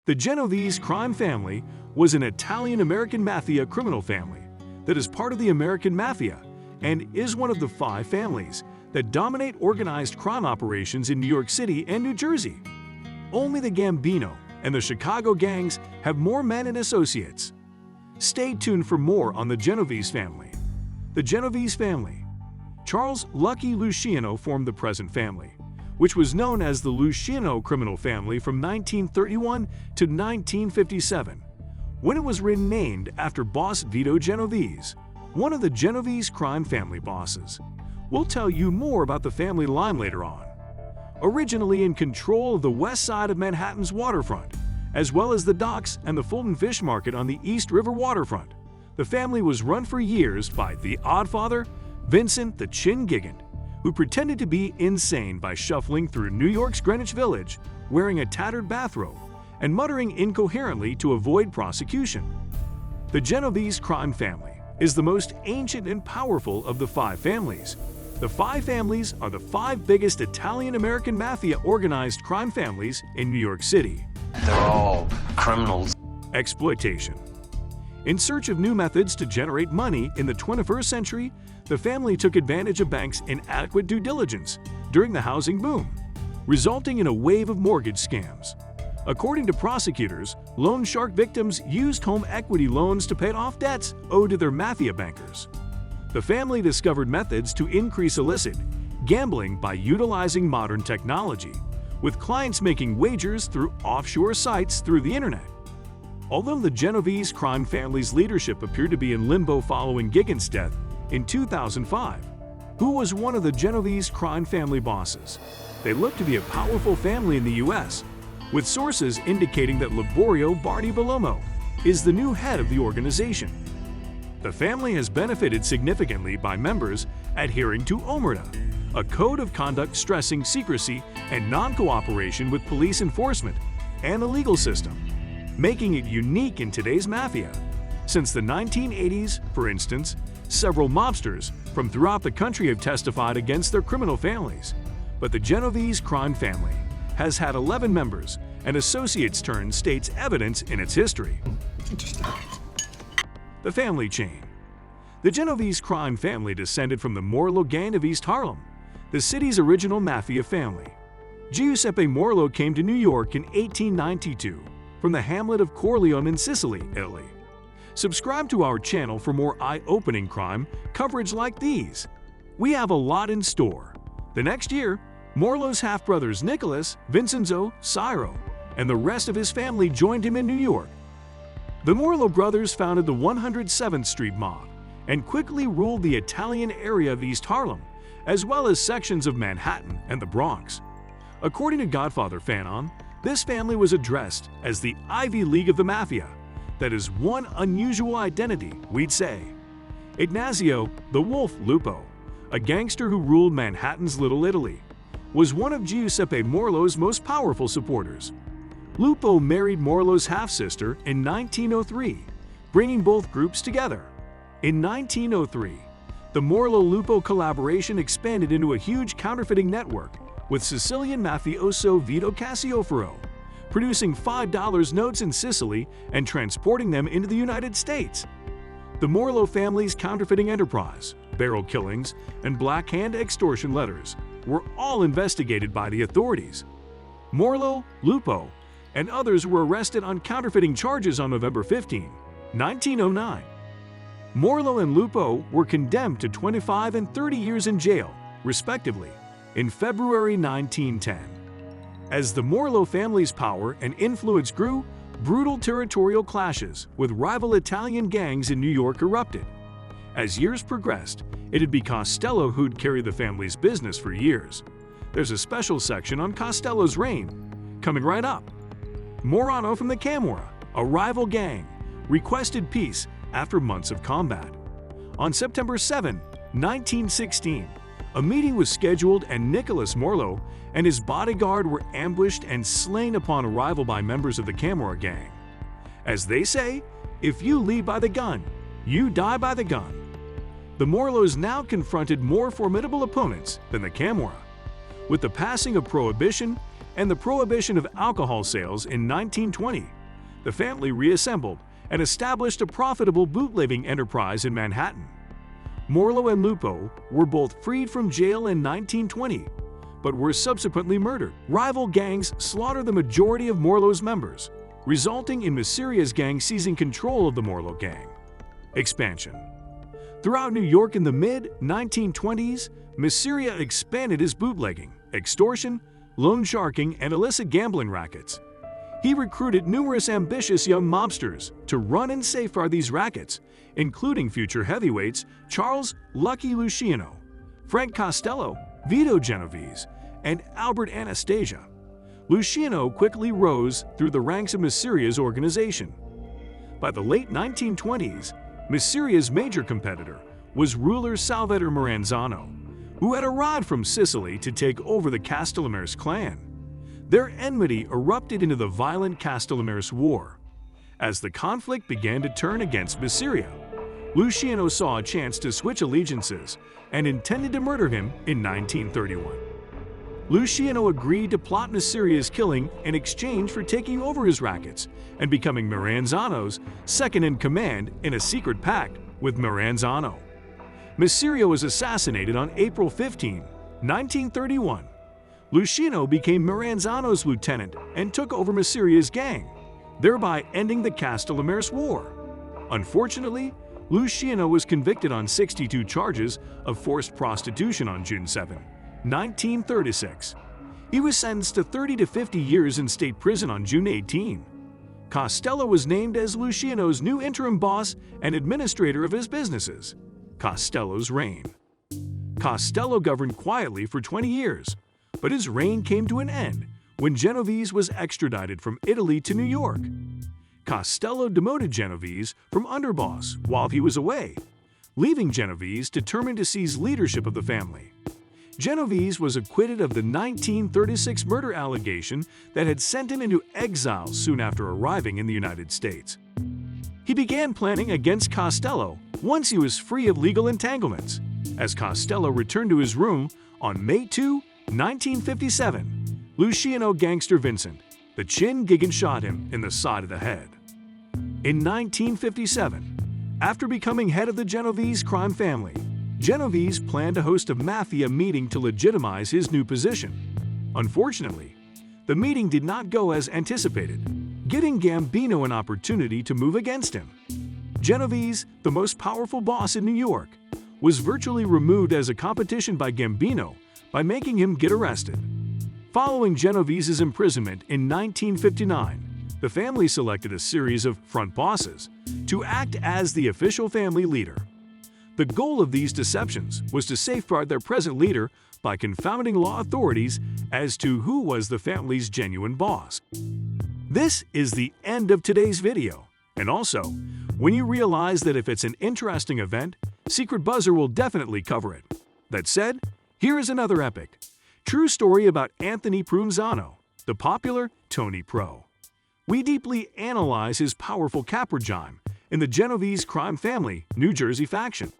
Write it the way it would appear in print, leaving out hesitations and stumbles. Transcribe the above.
The Genovese crime family was an Italian-American Mafia criminal family that is part of the American Mafia and is one of the 5 families that dominate organized crime operations in New York City and New Jersey. Only the Gambino and the Chicago gangs have more men and associates. Stay tuned for more on the Genovese family. The Genovese family. Charles Lucky Luciano formed the present family, which was known as the Luciano criminal family from 1931 to 1957, when it was renamed after boss Vito Genovese, one of the Genovese crime family bosses. We'll tell you more about the family line later on. Originally in control of the west side of Manhattan's waterfront, as well as the docks and the Fulton Fish Market on the East River waterfront, the family was run for years by the Oddfather, Vincent the Chin Gigant, who pretended to be insane by shuffling through New York's Greenwich Village wearing a tattered bathrobe and muttering incoherently to avoid prosecution. The Genovese crime family is the most ancient and powerful of the 5 families. The 5 families are the 5 biggest Italian-American Mafia organized crime families in New York City. They're all criminals. Exploitation. In search of new methods to generate money in the 21st century, the family took advantage of banks' inadequate due diligence during the housing boom, resulting in a wave of mortgage scams. According to prosecutors, loan shark victims used home equity loans to pay off debts owed to their mafia bankers. The family discovered methods to increase illicit gambling by utilizing modern technology, with clients making wagers through offshore sites through the internet. Although the Genovese crime family's leadership appeared to be in limbo following Gigant's death in 2005, who was one of the Genovese crime family bosses, they look to be a powerful family in the U.S., with sources indicating that Liborio Bardi Bellomo is the new head of the organization. The family has benefited significantly by members adhering to Omerta, a code of conduct stressing secrecy and non-cooperation with police enforcement and the legal system, making it unique in today's mafia. Since the 1980s, for instance, several mobsters from throughout the country have testified against their criminal families, but the Genovese crime family has had 11 members and associates turn state's evidence in its history. The family chain. The Genovese crime family descended from the Morello gang of East Harlem, the city's original mafia family. Giuseppe Morello came to New York in 1892 from the hamlet of Corleone in Sicily, Italy. Subscribe to our channel for more eye-opening crime coverage like these. We have a lot in store. The next year, Morello's half-brothers Nicholas, Vincenzo, Ciro, and the rest of his family joined him in New York. The Morello brothers founded the 107th Street Mob and quickly ruled the Italian area of East Harlem, as well as sections of Manhattan and the Bronx. According to Godfather Fanon, this family was addressed as the Ivy League of the Mafia. That is one unusual identity, we'd say. Ignazio the Wolf Lupo, a gangster who ruled Manhattan's Little Italy, was one of Giuseppe Morello's most powerful supporters. Lupo married Morello's half-sister in 1903, bringing both groups together. In 1903, the Morello-Lupo collaboration expanded into a huge counterfeiting network with Sicilian mafioso Vito Cassiofero, producing $5 notes in Sicily and transporting them into the United States. The Morello family's counterfeiting enterprise, barrel killings, and Black Hand extortion letters were all investigated by the authorities. Morello, Lupo, and others were arrested on counterfeiting charges on November 15, 1909. Morello and Lupo were condemned to 25 and 30 years in jail, respectively, in February 1910. As the Morello family's power and influence grew, brutal territorial clashes with rival Italian gangs in New York erupted. As years progressed, it would be Costello who'd carry the family's business for years. There's a special section on Costello's reign, coming right up. Morano from the Camorra, a rival gang, requested peace after months of combat. On September 7, 1916, a meeting was scheduled and Nicholas Morello and his bodyguard were ambushed and slain upon arrival by members of the Camorra gang. As they say, if you lead by the gun, you die by the gun. The Morellos now confronted more formidable opponents than the Camorra. With the passing of Prohibition and the prohibition of alcohol sales in 1920, the family reassembled and established a profitable bootlegging enterprise in Manhattan. Morlo and Lupo were both freed from jail in 1920, but were subsequently murdered. Rival gangs slaughtered the majority of Morlo's members, resulting in Maseria's gang seizing control of the Morlo gang. Expansion. Throughout New York in the mid-1920s, Maseria expanded his bootlegging, extortion, loan sharking, and illicit gambling rackets. He recruited numerous ambitious young mobsters to run and safeguard these rackets, including future heavyweights Charles "Lucky" Luciano, Frank Costello, Vito Genovese, and Albert Anastasia. Luciano quickly rose through the ranks of Maseria's organization. By the late 1920s, Maseria's major competitor was ruler Salvatore Maranzano, who had arrived from Sicily to take over the Castellamare clan. Their enmity erupted into the violent Castellamare War. As the conflict began to turn against Maseria, Luciano saw a chance to switch allegiances and intended to murder him in 1931. Luciano agreed to plot Maseria's killing in exchange for taking over his rackets and becoming Maranzano's second-in-command in a secret pact with Maranzano. Maseria was assassinated on April 15, 1931. Luciano became Maranzano's lieutenant and took over Maseria's gang, thereby ending the Castellamare War. Unfortunately, Luciano was convicted on 62 charges of forced prostitution on June 7, 1936. He was sentenced to 30 to 50 years in state prison on June 18. Costello was named as Luciano's new interim boss and administrator of his businesses. Costello's reign. Costello governed quietly for 20 years, but his reign came to an end when Genovese was extradited from Italy to New York. Costello demoted Genovese from underboss while he was away, leaving Genovese determined to seize leadership of the family. Genovese was acquitted of the 1936 murder allegation that had sent him into exile soon after arriving in the United States. He began planning against Costello once he was free of legal entanglements. As Costello returned to his room on May 2, 1957, Luciano gangster Vincent, the chin gig and shot him in the side of the head. In 1957, after becoming head of the Genovese crime family, Genovese planned to host a mafia meeting to legitimize his new position. Unfortunately, the meeting did not go as anticipated, giving Gambino an opportunity to move against him. Genovese, the most powerful boss in New York, was virtually removed as a competition by Gambino by making him get arrested. Following Genovese's imprisonment in 1959, the family selected a series of front bosses to act as the official family leader. The goal of these deceptions was to safeguard their present leader by confounding law authorities as to who was the family's genuine boss. This is the end of today's video, and also, when you realize that if it's an interesting event, Secret Buzzer will definitely cover it. That said, here is another epic, true story about Anthony Provenzano, the popular Tony Pro. We deeply analyze his powerful cap regime in the Genovese crime family New Jersey faction.